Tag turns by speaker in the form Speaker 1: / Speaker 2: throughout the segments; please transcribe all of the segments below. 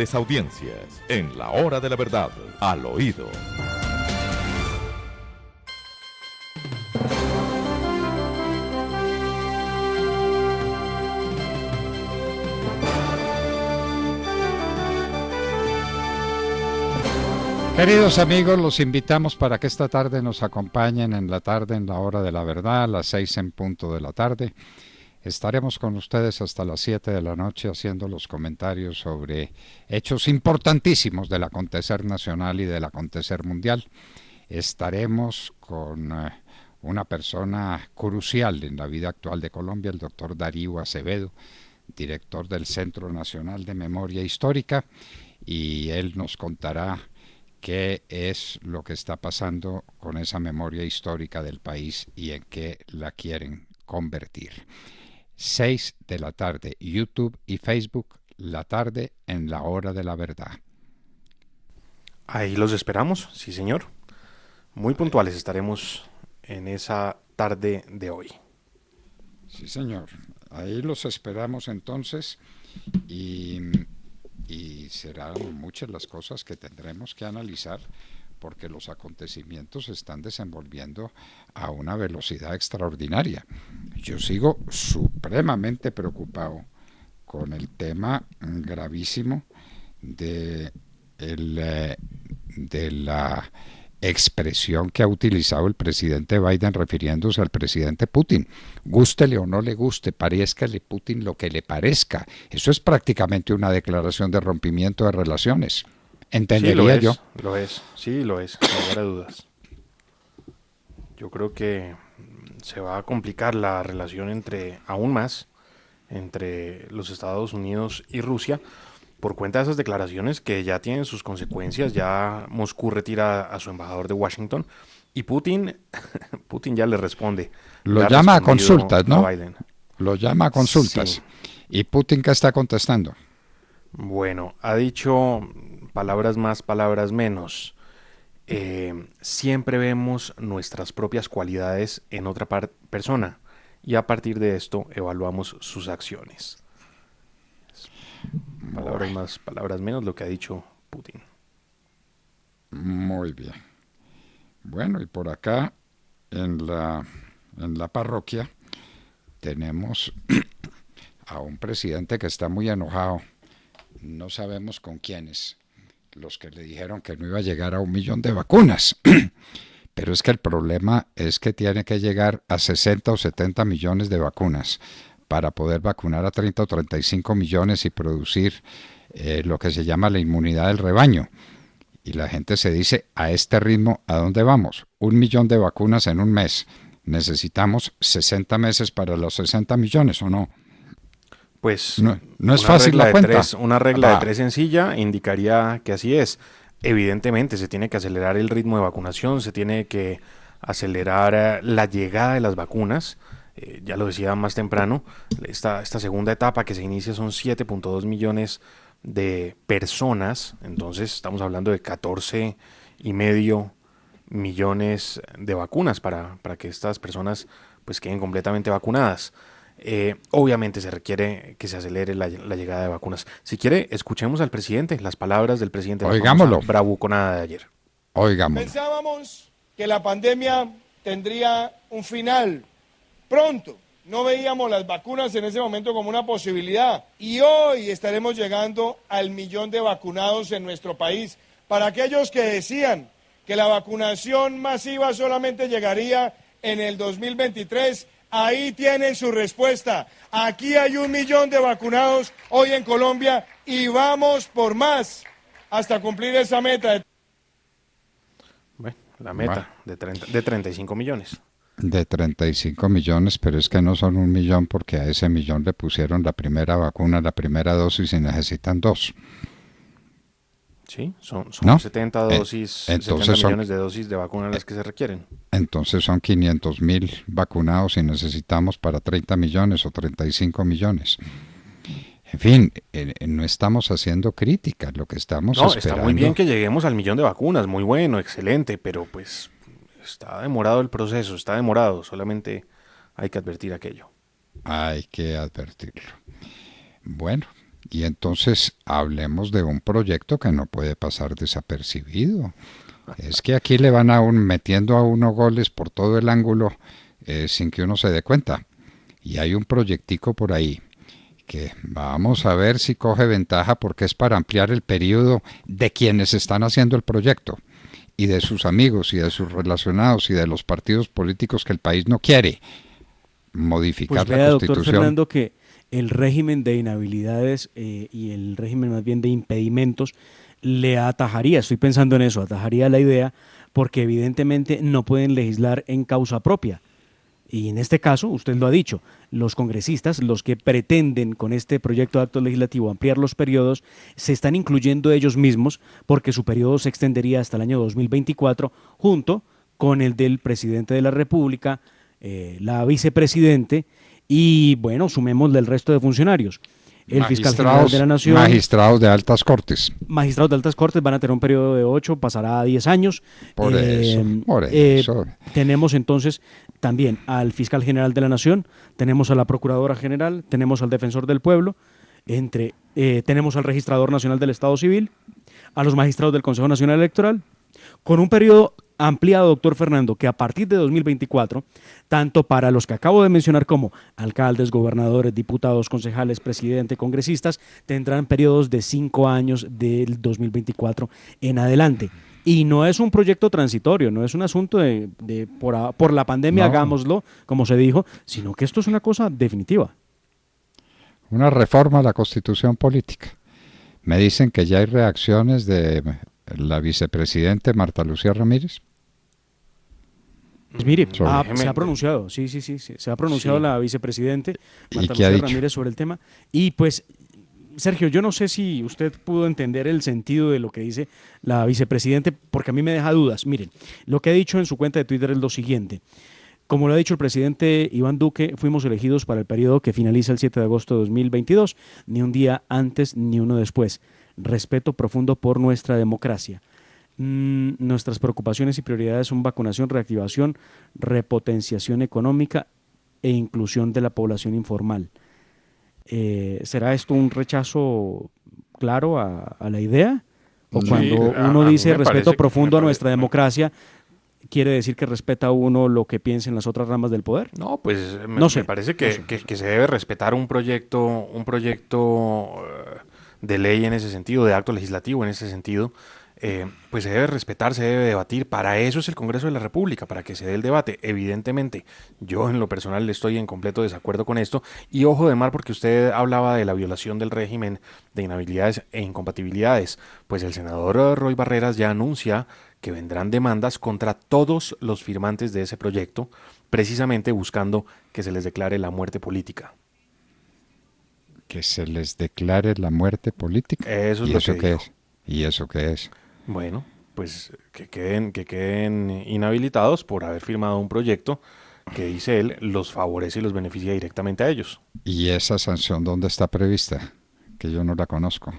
Speaker 1: grandes audiencias en la hora de la verdad, al oído.
Speaker 2: Queridos amigos, los invitamos para que esta tarde nos acompañen en la tarde, en la hora de la verdad, a las 6 en punto de la tarde. Estaremos con ustedes hasta las 7 de la noche haciendo los comentarios sobre hechos importantísimos del acontecer nacional y del acontecer mundial. Estaremos con una persona crucial en la vida actual de Colombia, el doctor Darío Acevedo, director del Centro Nacional de Memoria Histórica, y él nos contará qué es lo que está pasando con esa memoria histórica del país y en qué la quieren convertir. 6 de la tarde, YouTube y Facebook, la tarde en la hora de la verdad.
Speaker 3: Ahí los esperamos, sí señor. Muy puntuales estaremos en esa tarde de hoy.
Speaker 2: Sí señor, ahí los esperamos entonces y serán muchas las cosas que tendremos que analizar porque los acontecimientos se están desenvolviendo a una velocidad extraordinaria. Yo sigo supremamente preocupado con el tema gravísimo de la expresión que ha utilizado el presidente Biden refiriéndose al presidente Putin. Gústele o no le guste, parezcale Putin lo que le parezca. Eso es prácticamente una declaración de rompimiento de relaciones. Entendería yo.
Speaker 3: Lo es, sin lugar a dudas. Yo creo que se va a complicar la relación aún más entre los Estados Unidos y Rusia por cuenta de esas declaraciones que ya tienen sus consecuencias. Ya Moscú retira a su embajador de Washington y Putin ya le responde.
Speaker 2: Lo llama a consultas, ¿no? Lo llama a consultas.
Speaker 3: Sí.
Speaker 2: ¿Y Putin qué está contestando?
Speaker 3: Bueno, ha dicho palabras más, palabras menos. Siempre vemos nuestras propias cualidades en otra persona y a partir de esto evaluamos sus acciones. Palabras más, palabras menos, lo que ha dicho Putin.
Speaker 2: Muy bien. Bueno, y por acá en la parroquia tenemos a un presidente que está muy enojado. No sabemos con quiénes. Los que le dijeron que no iba a llegar a 1 millón de vacunas. Pero es que el problema es que tiene que llegar a 60 o 70 millones de vacunas para poder vacunar a 30 o 35 millones y producir lo que se llama la inmunidad del rebaño. Y la gente se dice, a este ritmo, ¿a dónde vamos? 1 millón de vacunas en un mes. ¿Necesitamos 60 meses para los 60 millones o no?
Speaker 3: Pues
Speaker 2: no es fácil la cuenta.
Speaker 3: Una regla de 3 sencilla indicaría que así es. Evidentemente se tiene que acelerar el ritmo de vacunación, se tiene que acelerar la llegada de las vacunas. Ya lo decía más temprano, esta segunda etapa que se inicia son 7.2 millones de personas, entonces estamos hablando de 14,5 millones de vacunas para que estas personas pues queden completamente vacunadas. Obviamente se requiere que se acelere la llegada de vacunas. Si quiere, escuchemos al presidente, las palabras del presidente.
Speaker 2: Oigámoslo.
Speaker 3: La bravuconada de ayer.
Speaker 2: Oigámoslo.
Speaker 4: Pensábamos que la pandemia tendría un final pronto. No veíamos las vacunas en ese momento como una posibilidad. Y hoy estaremos llegando al 1 millón de vacunados en nuestro país. Para aquellos que decían que la vacunación masiva solamente llegaría en el 2023, ahí tienen su respuesta. Aquí hay 1 millón de vacunados hoy en Colombia y vamos por más hasta cumplir esa meta.
Speaker 3: Bueno, la meta de 35 millones.
Speaker 2: De 35 millones, pero es que no son 1 millón porque a ese millón le pusieron la primera vacuna, la primera dosis y necesitan 2.
Speaker 3: Sí, son
Speaker 2: ¿No?
Speaker 3: 70 dosis,
Speaker 2: entonces
Speaker 3: 70 millones de dosis de vacunas las que se requieren.
Speaker 2: Entonces son 500,000 vacunados y necesitamos para 30 millones o 35 millones. En fin, no estamos haciendo críticas, lo que estamos esperando...
Speaker 3: Está muy bien que lleguemos al 1 millón de vacunas, muy bueno, excelente, pero pues está demorado el proceso, está demorado, solamente hay que advertir aquello.
Speaker 2: Hay que advertirlo. Bueno, Y entonces hablemos de un proyecto que no puede pasar desapercibido. Es que aquí le van metiendo a uno goles por todo el ángulo sin que uno se dé cuenta. Y hay un proyectico por ahí que vamos a ver si coge ventaja porque es para ampliar el periodo de quienes están haciendo el proyecto y de sus amigos y de sus relacionados y de los partidos políticos que el país no quiere modificar
Speaker 5: pues
Speaker 2: la
Speaker 5: doctor
Speaker 2: Constitución.
Speaker 5: Fernando, que el régimen de inhabilidades y el régimen más bien de impedimentos le atajaría, estoy pensando en eso, atajaría la idea porque evidentemente no pueden legislar en causa propia. Y en este caso, usted lo ha dicho, los congresistas, los que pretenden con este proyecto de acto legislativo ampliar los periodos, se están incluyendo ellos mismos porque su periodo se extendería hasta el año 2024 junto con el del presidente de la República, la vicepresidente y, bueno, sumémosle el resto de funcionarios. El fiscal general de la Nación.
Speaker 2: Magistrados de altas cortes.
Speaker 5: Magistrados de altas cortes van a tener un periodo de 8, pasará a 10 años.
Speaker 2: Por eso.
Speaker 5: Tenemos entonces también al fiscal general de la Nación, tenemos a la procuradora general, tenemos al defensor del pueblo, tenemos al registrador nacional del Estado Civil, a los magistrados del Consejo Nacional Electoral, con un periodo ampliado, doctor Fernando, que a partir de 2024, tanto para los que acabo de mencionar como alcaldes, gobernadores, diputados, concejales, presidente, congresistas, tendrán periodos de 5 años del 2024 en adelante. Y no es un proyecto transitorio, no es un asunto de por la pandemia hagámoslo, como se dijo, sino que esto es una cosa definitiva.
Speaker 2: Una reforma a la Constitución política. Me dicen que ya hay reacciones de la vicepresidente Marta Lucía Ramírez.
Speaker 5: Pues mire, se ha pronunciado, sí, se ha pronunciado la vicepresidente Marta Lucía Ramírez sobre el tema. Y pues, Sergio, yo no sé si usted pudo entender el sentido de lo que dice la vicepresidente, porque a mí me deja dudas. Miren, lo que ha dicho en su cuenta de Twitter es lo siguiente. Como lo ha dicho el presidente Iván Duque, fuimos elegidos para el periodo que finaliza el 7 de agosto de 2022, ni un día antes ni uno después. Respeto profundo por nuestra democracia. Nuestras preocupaciones y prioridades son vacunación, reactivación, repotenciación económica e inclusión de la población informal. ¿Será esto un rechazo claro a la idea? ¿O cuando uno dice respeto profundo a nuestra democracia, quiere decir que respeta uno lo que piensen las otras ramas del poder?
Speaker 3: No, pues me parece que se debe respetar un proyecto de ley en ese sentido, de acto legislativo en ese sentido. Pues se debe respetar, se debe debatir. Para eso es el Congreso de la República, para que se dé el debate. Evidentemente, yo en lo personal estoy en completo desacuerdo con esto. Y ojo de mar, porque usted hablaba de la violación del régimen de inhabilidades e incompatibilidades. Pues el senador Roy Barreras ya anuncia que vendrán demandas contra todos los firmantes de ese proyecto, precisamente buscando que se les declare la muerte política.
Speaker 2: ¿Que se les declare la muerte política?
Speaker 3: Eso es lo que dijo.
Speaker 2: ¿Y eso qué es?
Speaker 3: Bueno, pues que queden inhabilitados por haber firmado un proyecto que, dice él, los favorece y los beneficia directamente a ellos.
Speaker 2: ¿Y esa sanción dónde está prevista? Que yo no la conozco.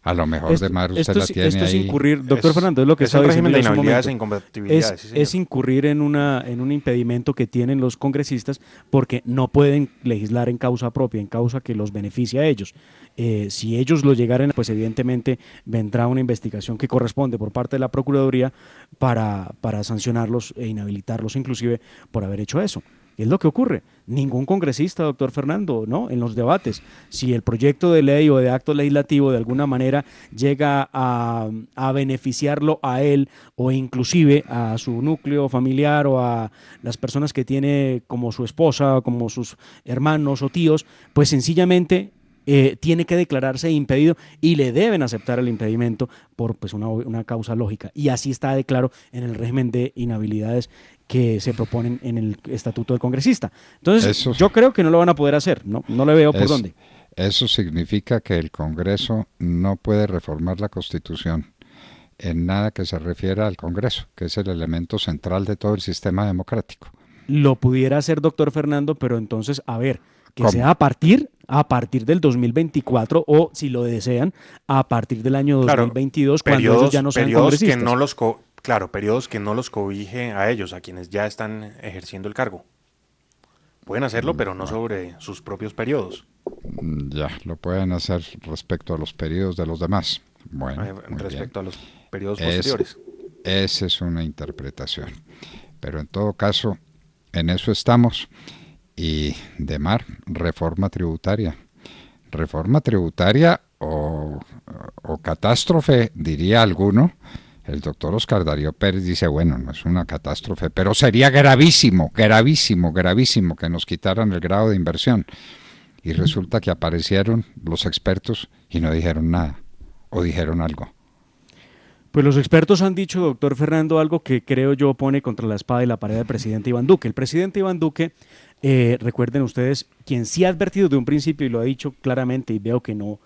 Speaker 2: A lo mejor de mar usted la tiene
Speaker 5: esto
Speaker 2: ahí.
Speaker 5: Es incurrir, doctor Fernando, es lo que
Speaker 3: es el régimen de inhabilidades e incompatibilidades.
Speaker 5: Es incurrir en un impedimento que tienen los congresistas porque no pueden legislar en causa propia, en causa que los beneficia a ellos. Si ellos lo llegaran, pues evidentemente vendrá una investigación que corresponde por parte de la Procuraduría para sancionarlos e inhabilitarlos inclusive por haber hecho eso. Es lo que ocurre. Ningún congresista, doctor Fernando, ¿no? En los debates, si el proyecto de ley o de acto legislativo de alguna manera llega a beneficiarlo a él o inclusive a su núcleo familiar o a las personas que tiene como su esposa, como sus hermanos o tíos, pues sencillamente tiene que declararse impedido y le deben aceptar el impedimento por pues una causa lógica. Y así está de claro en el régimen de inhabilidades que se proponen en el Estatuto del Congresista. Entonces, yo creo que no lo van a poder hacer, no le veo por dónde.
Speaker 2: Eso significa que el Congreso no puede reformar la Constitución en nada que se refiera al Congreso, que es el elemento central de todo el sistema democrático.
Speaker 5: Lo pudiera hacer, doctor Fernando, pero entonces, a ver, que sea a partir del 2024 o, si lo desean, a partir del año 2022, cuando ellos ya no sean congresistas.
Speaker 3: Periodos que no los cobije a ellos, a quienes ya están ejerciendo el cargo. Pueden hacerlo, pero no sobre sus propios periodos.
Speaker 2: Ya, lo pueden hacer respecto a los periodos de los demás. Bueno,
Speaker 3: respecto a los periodos posteriores.
Speaker 2: Esa es una interpretación. Pero en todo caso, en eso estamos. Y Demar, reforma tributaria. Reforma tributaria o catástrofe, diría alguno. El doctor Oscar Darío Pérez dice, bueno, no es una catástrofe, pero sería gravísimo, gravísimo, gravísimo que nos quitaran el grado de inversión. Y resulta que aparecieron los expertos y no dijeron nada, o dijeron algo.
Speaker 5: Pues los expertos han dicho, doctor Fernando, algo que creo yo pone contra la espada y la pared al presidente Iván Duque. El presidente Iván Duque, recuerden ustedes, quien sí ha advertido de un principio y lo ha dicho claramente, y veo que no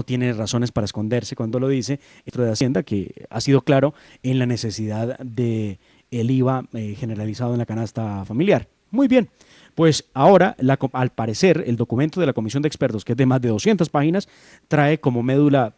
Speaker 5: tiene razones para esconderse cuando lo dice, el de Hacienda, que ha sido claro en la necesidad de el IVA generalizado en la canasta familiar. Muy bien, pues ahora, al parecer, el documento de la Comisión de Expertos, que es de más de 200 páginas, trae como médula,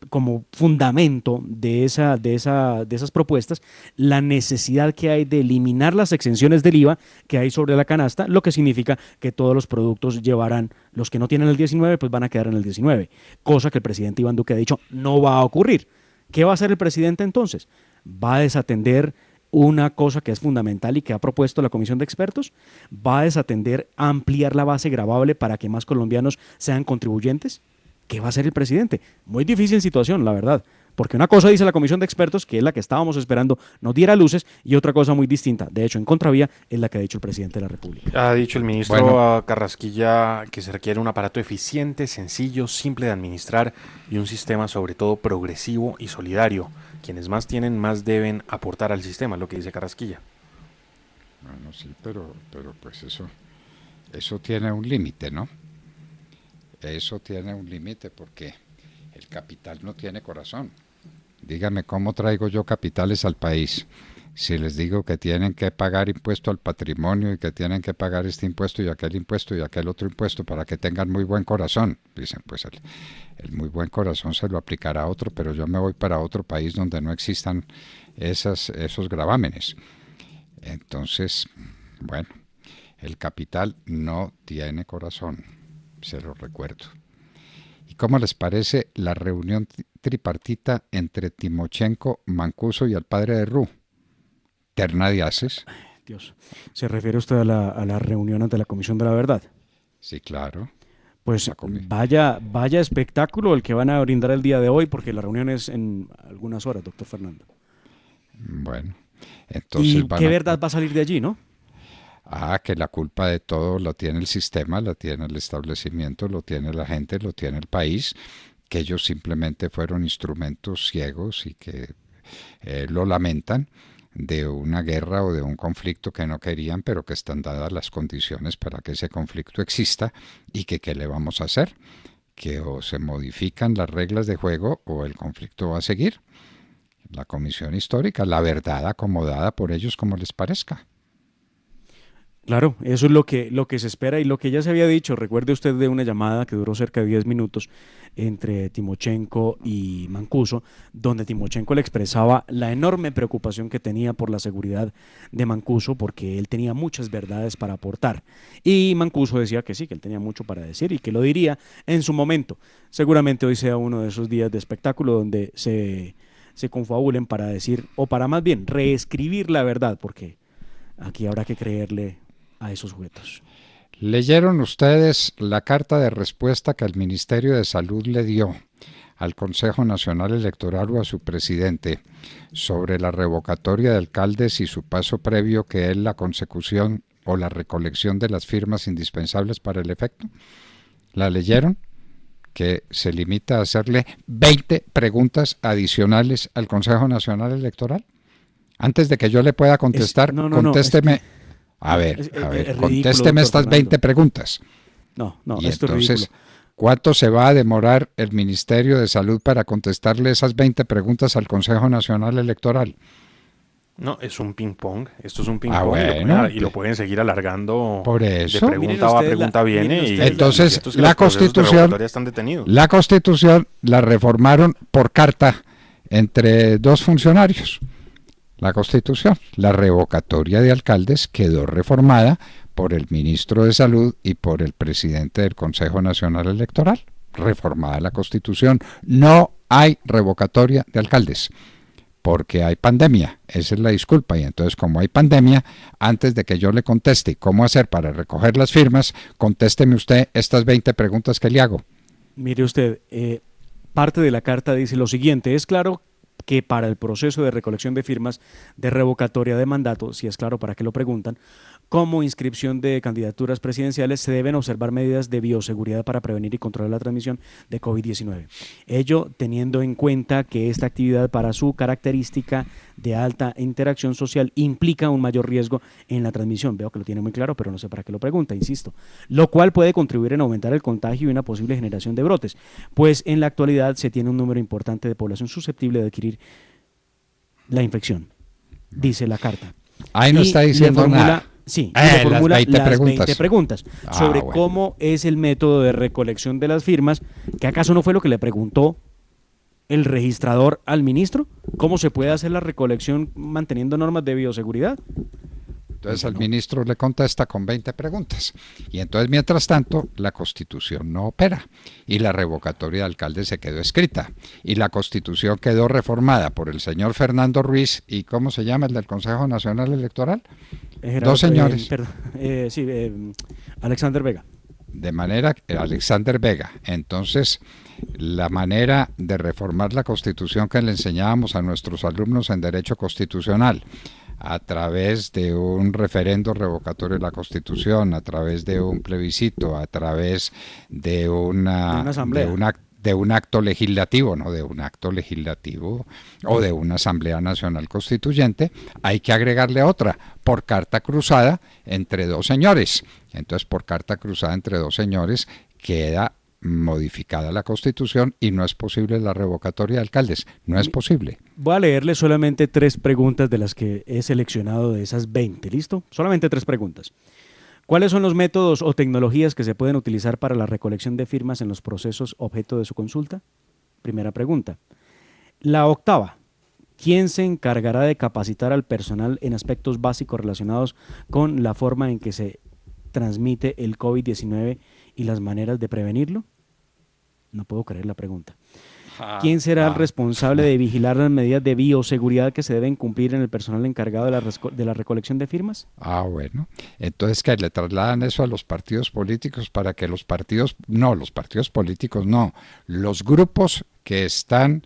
Speaker 5: como fundamento de esas propuestas, la necesidad que hay de eliminar las exenciones del IVA que hay sobre la canasta, lo que significa que todos los productos llevarán, los que no tienen el 19, pues van a quedar en el 19, cosa que el presidente Iván Duque ha dicho no va a ocurrir. ¿Qué va a hacer el presidente entonces? ¿Va a desatender una cosa que es fundamental y que ha propuesto la Comisión de Expertos? ¿Va a desatender ampliar la base gravable para que más colombianos sean contribuyentes? ¿Qué va a hacer el presidente? Muy difícil situación, la verdad, porque una cosa dice la Comisión de Expertos, que es la que estábamos esperando, nos diera luces, y otra cosa muy distinta, de hecho en contravía, es la que ha dicho el presidente de la República.
Speaker 3: Ha dicho el ministro Carrasquilla que se requiere un aparato eficiente, sencillo, simple de administrar y un sistema sobre todo progresivo y solidario. Quienes más tienen, más deben aportar al sistema, es lo que dice Carrasquilla.
Speaker 2: Bueno, sí, pero pues eso tiene un límite, ¿no? Eso tiene un límite porque el capital no tiene corazón. Dígame, ¿cómo traigo yo capitales al país? Si les digo que tienen que pagar impuesto al patrimonio y que tienen que pagar este impuesto y aquel otro impuesto para que tengan muy buen corazón. Dicen, pues el muy buen corazón se lo aplicará a otro, pero yo me voy para otro país donde no existan esos gravámenes. Entonces, bueno, el capital no tiene corazón. Se lo recuerdo. ¿Y cómo les parece la reunión tripartita entre Timochenko, Mancuso y el padre de Ru? Terna de haces.
Speaker 5: Dios, ¿se refiere usted a la reunión ante la Comisión de la Verdad?
Speaker 2: Sí, claro.
Speaker 5: Pues vaya espectáculo el que van a brindar el día de hoy, porque la reunión es en algunas horas, doctor Fernando.
Speaker 2: Bueno, entonces...
Speaker 5: ¿Y qué verdad va a salir de allí, no?
Speaker 2: Que la culpa de todo lo tiene el sistema, lo tiene el establecimiento, lo tiene la gente, lo tiene el país, que ellos simplemente fueron instrumentos ciegos y que lo lamentan de una guerra o de un conflicto que no querían, pero que están dadas las condiciones para que ese conflicto exista y que ¿qué le vamos a hacer? Que o se modifican las reglas de juego o el conflicto va a seguir. La comisión histórica, la verdad acomodada por ellos como les parezca.
Speaker 5: Claro, eso es lo que se espera y lo que ya se había dicho. Recuerde usted de una llamada que duró cerca de 10 minutos entre Timochenko y Mancuso, donde Timochenko le expresaba la enorme preocupación que tenía por la seguridad de Mancuso, porque él tenía muchas verdades para aportar. Y Mancuso decía que sí, que él tenía mucho para decir y que lo diría en su momento. Seguramente hoy sea uno de esos días de espectáculo donde se confabulen para decir, o para más bien reescribir la verdad, porque aquí habrá que creerle a esos sujetos.
Speaker 2: ¿Leyeron ustedes la carta de respuesta que el Ministerio de Salud le dio al Consejo Nacional Electoral o a su presidente sobre la revocatoria de alcaldes y su paso previo, que es la consecución o la recolección de las firmas indispensables para el efecto? ¿La leyeron? Que se limita a hacerle 20 preguntas adicionales al Consejo Nacional Electoral. Antes de que yo le pueda contestar, contésteme. A ver, contésteme estas 20 preguntas.
Speaker 5: No,
Speaker 2: y
Speaker 5: esto
Speaker 2: entonces,
Speaker 5: es ridículo.
Speaker 2: ¿cuánto se va a demorar el Ministerio de Salud para contestarle esas 20 preguntas al Consejo Nacional Electoral?
Speaker 3: No, es un ping-pong. Esto es un ping-pong.
Speaker 2: Bueno,
Speaker 3: y lo pueden seguir alargando.
Speaker 2: Por eso.
Speaker 3: De pregunta va a pregunta viene. Y
Speaker 2: entonces,
Speaker 3: y
Speaker 2: la Constitución la reformaron por carta entre dos funcionarios. La Constitución, la revocatoria de alcaldes quedó reformada por el ministro de Salud y por el presidente del Consejo Nacional Electoral. Reformada la Constitución, no hay revocatoria de alcaldes, porque hay pandemia, esa es la disculpa, y entonces como hay pandemia, antes de que yo le conteste cómo hacer para recoger las firmas, contésteme usted estas 20 preguntas que le hago.
Speaker 5: Mire usted, parte de la carta dice lo siguiente: es claro que para el proceso de recolección de firmas de revocatoria de mandato, si es claro para qué lo preguntan, como inscripción de candidaturas presidenciales, se deben observar medidas de bioseguridad para prevenir y controlar la transmisión de COVID-19. Ello teniendo en cuenta que esta actividad, para su característica de alta interacción social, implica un mayor riesgo en la transmisión. Veo que lo tiene muy claro, pero no sé para qué lo pregunta, insisto. Lo cual puede contribuir en aumentar el contagio y una posible generación de brotes, pues en la actualidad se tiene un número importante de población susceptible de adquirir la infección, dice la carta.
Speaker 2: Ahí no está diciendo nada.
Speaker 5: Sí, le formula
Speaker 2: las
Speaker 5: 20 preguntas sobre cómo es el método de recolección de las firmas, que acaso no fue lo que le preguntó el registrador al ministro, cómo se puede hacer la recolección manteniendo normas de bioseguridad.
Speaker 2: Entonces al ministro le contesta con 20 preguntas. Y entonces, mientras tanto, la Constitución no opera. Y la revocatoria de alcalde se quedó escrita. Y la Constitución quedó reformada por el señor Fernando Ruiz y, ¿cómo se llama el del Consejo Nacional Electoral? Dos señores.
Speaker 5: Alexander Vega.
Speaker 2: De manera, Alexander Vega. Entonces, la manera de reformar la Constitución que le enseñábamos a nuestros alumnos en Derecho Constitucional, a través de un referendo revocatorio de la Constitución, a través de un plebiscito, a través de una asamblea, de un acto legislativo, no de un acto legislativo o de una Asamblea Nacional Constituyente, hay que agregarle otra, por carta cruzada entre dos señores. Entonces, por carta cruzada entre dos señores queda modificada la Constitución y no es posible la revocatoria de alcaldes, no es posible.
Speaker 5: Voy a leerle solamente 3 preguntas de las que he seleccionado de esas 20, ¿listo? Solamente 3 preguntas. ¿Cuáles son los métodos o tecnologías que se pueden utilizar para la recolección de firmas en los procesos objeto de su consulta? Primera pregunta. La octava, ¿quién se encargará de capacitar al personal en aspectos básicos relacionados con la forma en que se transmite el COVID-19 y las maneras de prevenirlo? No puedo creer la pregunta. ¿Quién será el responsable de vigilar las medidas de bioseguridad que se deben cumplir en el personal encargado de la recolección de firmas?
Speaker 2: Bueno, entonces que le trasladan eso a los partidos políticos para que los grupos que están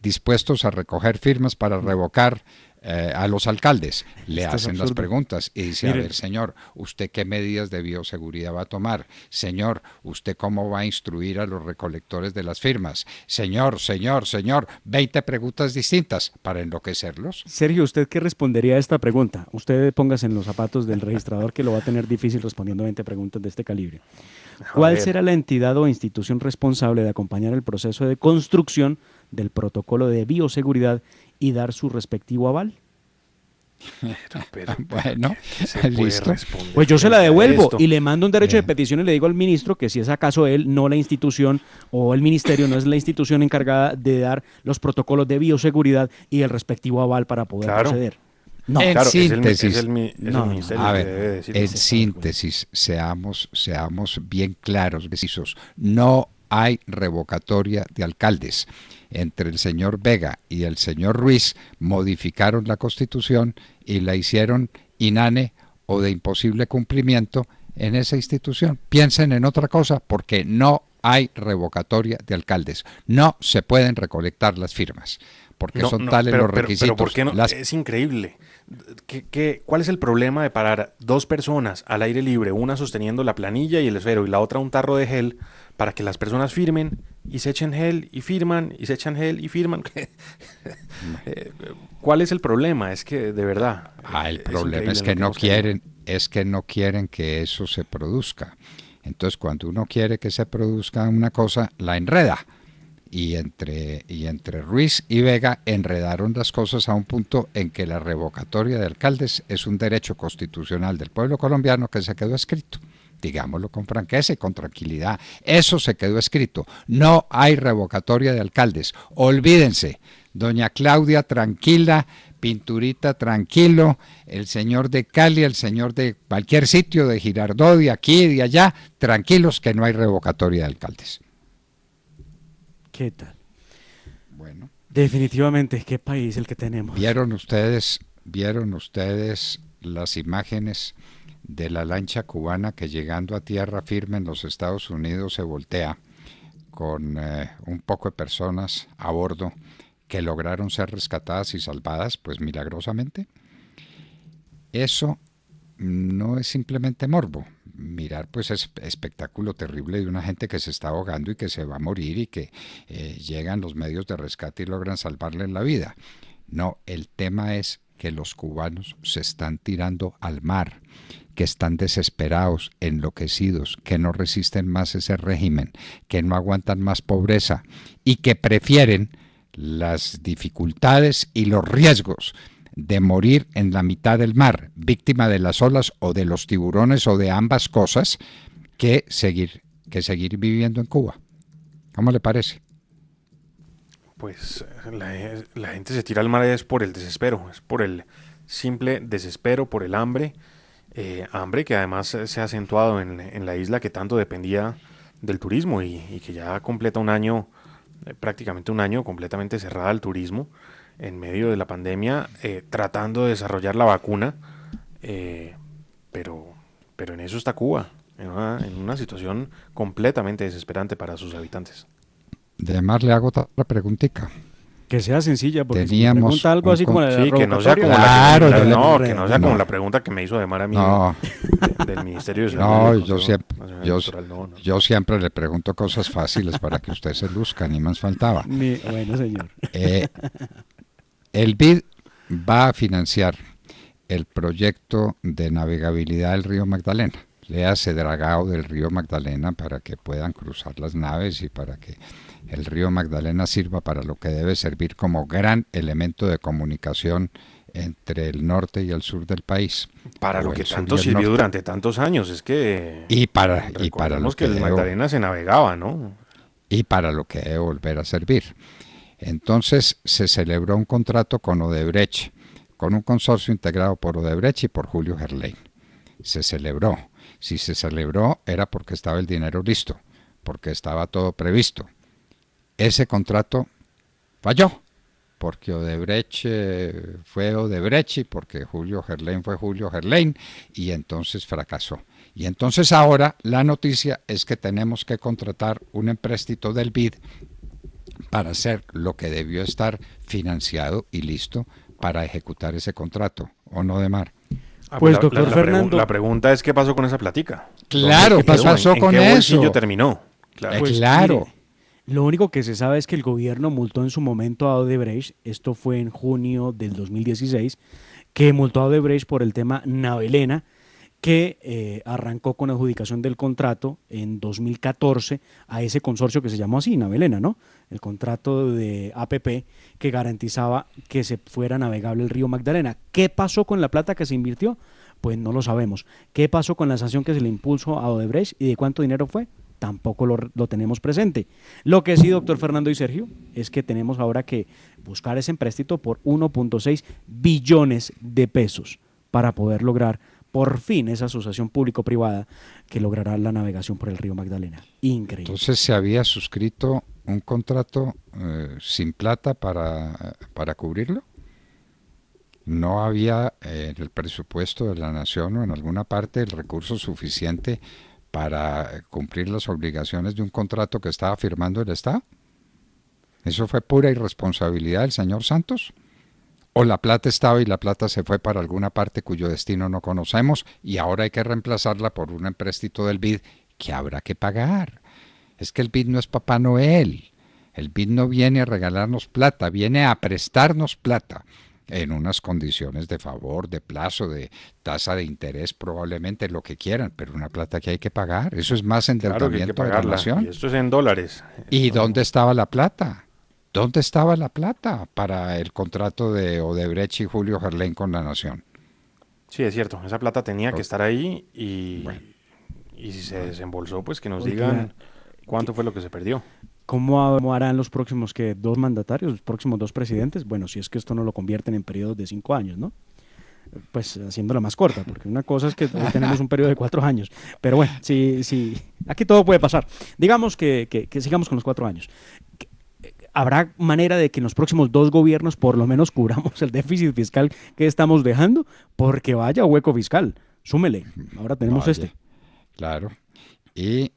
Speaker 2: dispuestos a recoger firmas para revocar a los alcaldes, le hacen las preguntas y dice, a ver, señor, ¿usted qué medidas de bioseguridad va a tomar? Señor, ¿usted cómo va a instruir a los recolectores de las firmas? Señor, 20 preguntas distintas para enloquecerlos.
Speaker 5: Sergio, ¿usted qué respondería a esta pregunta? Usted póngase en los zapatos del registrador, que lo va a tener difícil respondiendo 20 preguntas de este calibre. ¿Cuál será la entidad o institución responsable de acompañar el proceso de construcción del protocolo de bioseguridad y dar su respectivo aval?
Speaker 2: Bueno, listo.
Speaker 5: Pues yo se la devuelvo y le mando un derecho de petición y le digo al ministro que si es acaso él, no la institución, o el ministerio no es la institución encargada de dar los protocolos de bioseguridad y el respectivo aval para poder proceder.
Speaker 2: No, en síntesis,
Speaker 3: en
Speaker 2: síntesis, seamos bien claros, precisos. No hay revocatoria de alcaldes. Entre el señor Vega y el señor Ruiz modificaron la Constitución y la hicieron inane o de imposible cumplimiento en esa institución. Piensen en otra cosa, porque no hay revocatoria de alcaldes. No se pueden recolectar las firmas, porque son tales los requisitos.
Speaker 3: Pero ¿por qué no? Es increíble. ¿Cuál es el problema de parar 2 personas al aire libre, una sosteniendo la planilla y el esfero y la otra un tarro de gel, para que las personas firmen y se echen gel y firman y se echan gel y firman? ¿Cuál es el problema? Es que de verdad.
Speaker 2: El problema es que no quieren que eso se produzca. Entonces, cuando uno quiere que se produzca una cosa, la enreda. Y entre Ruiz y Vega enredaron las cosas a un punto en que la revocatoria de alcaldes es un derecho constitucional del pueblo colombiano que se quedó escrito. Digámoslo con franqueza y con tranquilidad. Eso se quedó escrito. No hay revocatoria de alcaldes. Olvídense. Doña Claudia, tranquila, Pinturita, tranquilo, el señor de Cali, el señor de cualquier sitio, de Girardot, de aquí, de allá, tranquilos que no hay revocatoria de alcaldes.
Speaker 5: ¿Qué tal?
Speaker 2: Bueno.
Speaker 5: Definitivamente, ¿qué país el que tenemos?
Speaker 2: ¿Vieron ustedes las imágenes de la lancha cubana que llegando a tierra firme en los Estados Unidos se voltea con un poco de personas a bordo que lograron ser rescatadas y salvadas, pues milagrosamente? Eso no es simplemente morbo. Mirar pues es espectáculo terrible de una gente que se está ahogando y que se va a morir y que llegan los medios de rescate y logran salvarle la vida. No, el tema es que los cubanos se están tirando al mar, que están desesperados, enloquecidos, que no resisten más ese régimen, que no aguantan más pobreza y que prefieren las dificultades y los riesgos de morir en la mitad del mar, víctima de las olas o de los tiburones o de ambas cosas, que seguir viviendo en Cuba. ¿Cómo le parece?
Speaker 3: Pues la gente se tira al mar es por el desespero, es por el simple desespero, por el hambre, hambre que además se ha acentuado en la isla que tanto dependía del turismo y que ya completa un año, prácticamente un año completamente cerrada al turismo en medio de la pandemia, tratando de desarrollar la vacuna, pero en eso está Cuba, en una situación completamente desesperante para sus habitantes.
Speaker 2: Además le hago otra preguntita.
Speaker 5: Que sea sencilla, porque
Speaker 2: Teníamos
Speaker 5: si me pregunta algo así como la
Speaker 3: Sí, que no sea como
Speaker 2: Claro,
Speaker 3: que no sea como la pregunta que me hizo Demar a mí
Speaker 2: No,
Speaker 3: del Ministerio de Salud.
Speaker 2: no,
Speaker 3: del
Speaker 2: yo
Speaker 3: Consejo
Speaker 2: siempre,
Speaker 3: Nacional Electoral, no.
Speaker 2: yo siempre le pregunto cosas fáciles para que usted se luzca, ni más faltaba.
Speaker 5: Bueno, señor.
Speaker 2: El BID va a financiar el proyecto de navegabilidad del río Magdalena. Le hace dragado del río Magdalena para que puedan cruzar las naves y para que el río Magdalena sirva para lo que debe servir como gran elemento de comunicación entre el norte y el sur del país.
Speaker 3: Para lo que tanto sirvió durante tantos años, es que
Speaker 2: y para lo
Speaker 3: que el Magdalena se navegaba, ¿no?
Speaker 2: Y para lo que debe volver a servir. Entonces se celebró un contrato con Odebrecht, con un consorcio integrado por Odebrecht y por Julio Gerlain. Se celebró. Si se celebró era porque estaba el dinero listo, porque estaba todo previsto. Ese contrato falló, porque Odebrecht fue Odebrecht y porque Julio Gerlain fue Julio Gerlain, y entonces fracasó. Y entonces ahora la noticia es que tenemos que contratar un empréstito del BID para hacer lo que debió estar financiado y listo para ejecutar ese contrato, ¿o no, Demar?
Speaker 5: Pues, doctor Fernando,
Speaker 3: la pregunta es, ¿qué pasó con esa platica?
Speaker 2: Claro, ¿qué pasó con
Speaker 3: ¿En qué
Speaker 2: eso?
Speaker 3: bolsillo terminó? Claro.
Speaker 5: pues,
Speaker 2: claro.
Speaker 5: mire, lo único que se sabe es que el gobierno multó en su momento a Odebrecht, esto fue en junio del 2016, que multó a Odebrecht por el tema Navelena, que arrancó con adjudicación del contrato en 2014 a ese consorcio que se llamó así, Navelena, ¿no? El contrato de APP que garantizaba que se fuera navegable el río Magdalena. ¿Qué pasó con la plata que se invirtió? Pues no lo sabemos. ¿Qué pasó con la sanción que se le impuso a Odebrecht y de cuánto dinero fue? Tampoco lo tenemos presente. Lo que sí, doctor Fernando y Sergio, es que tenemos ahora que buscar ese empréstito por 1.6 billones de pesos para poder lograr por fin esa asociación público-privada que logrará la navegación por el río Magdalena. Increíble.
Speaker 2: Entonces se había suscrito un contrato sin plata para cubrirlo. No había en el presupuesto de la nación o en alguna parte el recurso suficiente para cumplir las obligaciones de un contrato que estaba firmando el Estado. ¿Eso fue pura irresponsabilidad del señor Santos? ¿O la plata estaba y la plata se fue para alguna parte cuyo destino no conocemos y ahora hay que reemplazarla por un empréstito del BID que habrá que pagar? Es que el BID no es Papá Noel. El BID no viene a regalarnos plata, viene a prestarnos plata en unas condiciones de favor, de plazo, de tasa de interés, probablemente lo que quieran, pero una plata que hay que pagar. Eso es más endeudamiento de la nación.
Speaker 3: Y esto es en dólares.
Speaker 2: ¿Y dónde estaba la plata? ¿Dónde estaba la plata para el contrato de Odebrecht y Julio Gerlain con la nación?
Speaker 3: Sí, es cierto. Esa plata tenía que estar ahí y si se desembolsó, pues que nos digan cuánto fue lo que se perdió.
Speaker 5: ¿Cómo harán los próximos dos mandatarios, los próximos dos presidentes? Bueno, si es que esto no lo convierten en periodos de 5 años, ¿no? Pues haciéndola más corta, porque una cosa es que hoy tenemos un periodo de 4 años, pero bueno, sí, aquí todo puede pasar. Digamos que sigamos con los 4 años. ¿Habrá manera de que en los próximos 2 gobiernos por lo menos cubramos el déficit fiscal que estamos dejando? Porque vaya hueco fiscal, súmele, ahora tenemos
Speaker 2: Vaya, claro. Y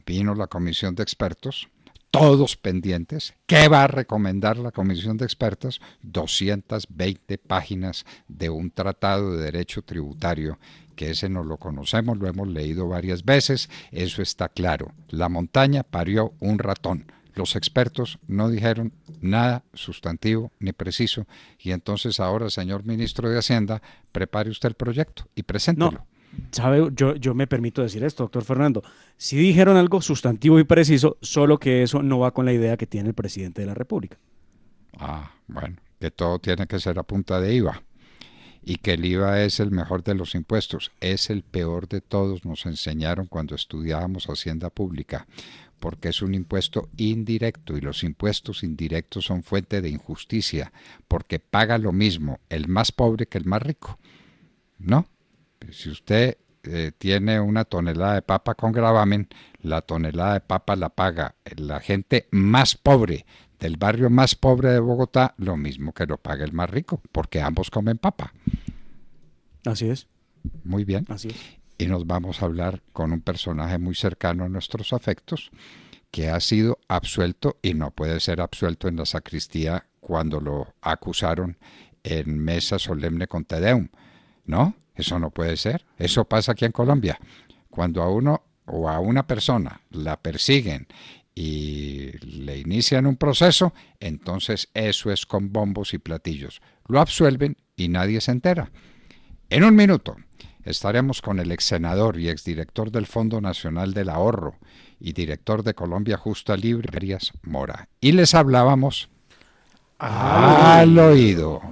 Speaker 2: vino la comisión de expertos, todos pendientes. ¿Qué va a recomendar la comisión de expertos? 220 páginas de un tratado de derecho tributario, que ese no lo conocemos, lo hemos leído varias veces, eso está claro. La montaña parió un ratón. Los expertos no dijeron nada sustantivo ni preciso, y entonces ahora, señor ministro de Hacienda, prepare usted el proyecto y preséntelo.
Speaker 5: No, sabe, yo me permito decir esto, doctor Fernando. Sí dijeron algo sustantivo y preciso, solo que eso no va con la idea que tiene el presidente de la República.
Speaker 2: Bueno, que todo tiene que ser a punta de IVA. Y que el IVA es el mejor de los impuestos, es el peor de todos, nos enseñaron cuando estudiábamos Hacienda Pública, porque es un impuesto indirecto y los impuestos indirectos son fuente de injusticia, porque paga lo mismo el más pobre que el más rico, ¿no? Si usted tiene una tonelada de papa con gravamen, la tonelada de papa la paga la gente más pobre del barrio más pobre de Bogotá, lo mismo que lo paga el más rico, porque ambos comen papa.
Speaker 5: Así es.
Speaker 2: Muy bien.
Speaker 5: Así es.
Speaker 2: Y nos vamos a hablar con un personaje muy cercano a nuestros afectos, que ha sido absuelto y no puede ser absuelto en la sacristía cuando lo acusaron en mesa solemne con Te Deum. ¿No? Eso no puede ser. Eso pasa aquí en Colombia. Cuando a uno o a una persona la persiguen y le inician un proceso, entonces eso es con bombos y platillos. Lo absuelven y nadie se entera. En un minuto estaremos con el ex senador y exdirector del Fondo Nacional del Ahorro y director de Colombia Justa Libre, Arias Mora. Y les hablábamos al oído.